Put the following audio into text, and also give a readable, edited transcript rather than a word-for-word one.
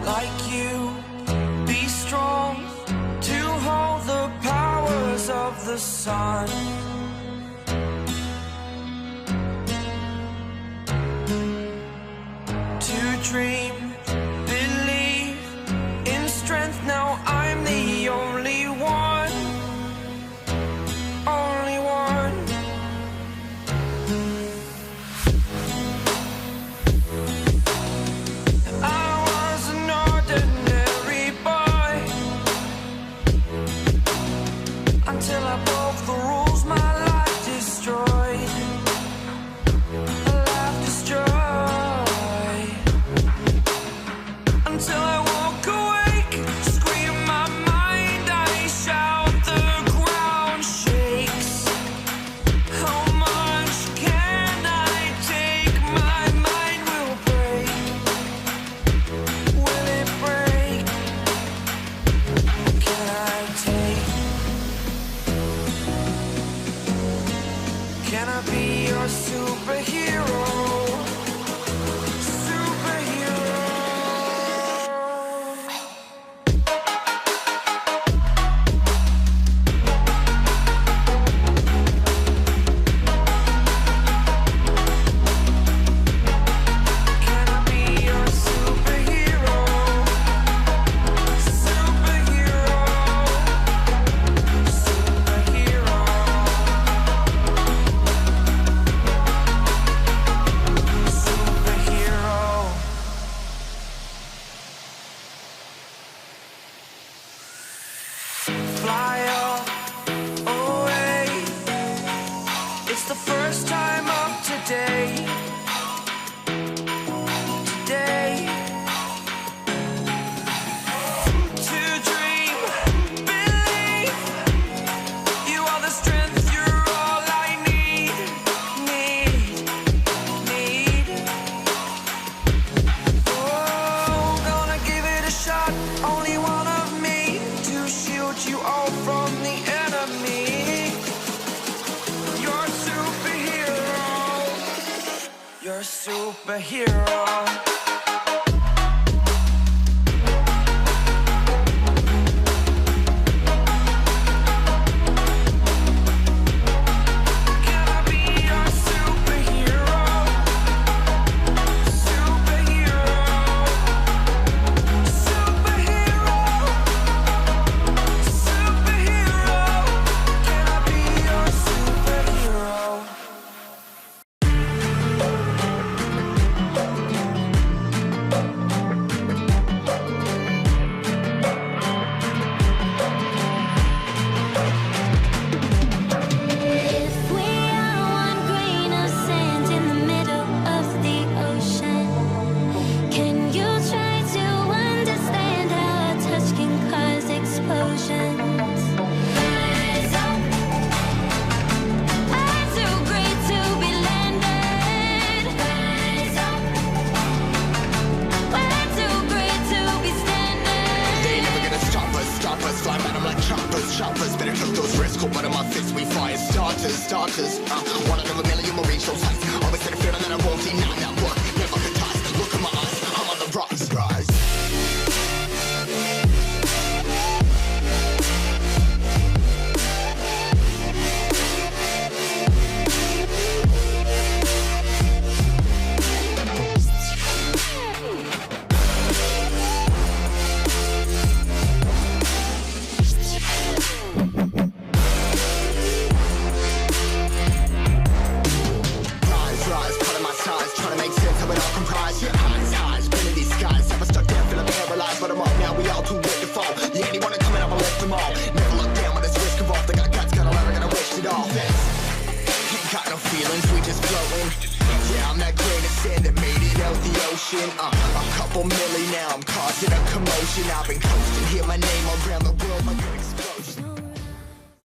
like you. Be strong to hold the powers of the sun. To dream, believe in strength. Now I'm the only one, only one. I was an ordinary boy until I broke the rules. My life destroyed, a life destroyed. Until I walk awake, scream my mind, I shout, the ground shakes. How much can I take? My mind will break. Will it break? Can I take? Can I be your superhero? Fly up, away. It's the first time of today. Today. To dream, believe. You are the strength, you're all I need. Need. Oh, gonna give it a shot. Only one of me to shield you all from the enemy. You're a superhero. You're a superhero. Can I be your superhero? Superhero. Superhero. Superhero. Can I be your superhero? If we are one grain of sand in the middle of the ocean, can you try to understand how a touch can cause explosions? Rise up, I'm too great to be landed. Rise up, we're too great to be standing. They ain't never gonna stop us, fly at 'em like choppers, better cook those risks, cold blood in my fists, we fire starters, one out of a million will reach those heights, always in a feeling that I won't deny, that work, never could toss, look in my eyes, I'm on the rocks, rise. Rise, pulling my size, trying to make sense of it all comprised. Yeah, highs, been in these skies, never stuck there, feeling paralyzed, but I'm up now, we all too late to fall. Yeah, anyone coming up, I left them all. Never look down when it's risk involved. They got guts, got a lot, I gotta waste it all. Ain't got no feelings, we just floating. Yeah, I'm that grain of sand that made it out the ocean. A couple milli now, I'm causing a commotion. I've been coasting, hear my name around the world like an explosion.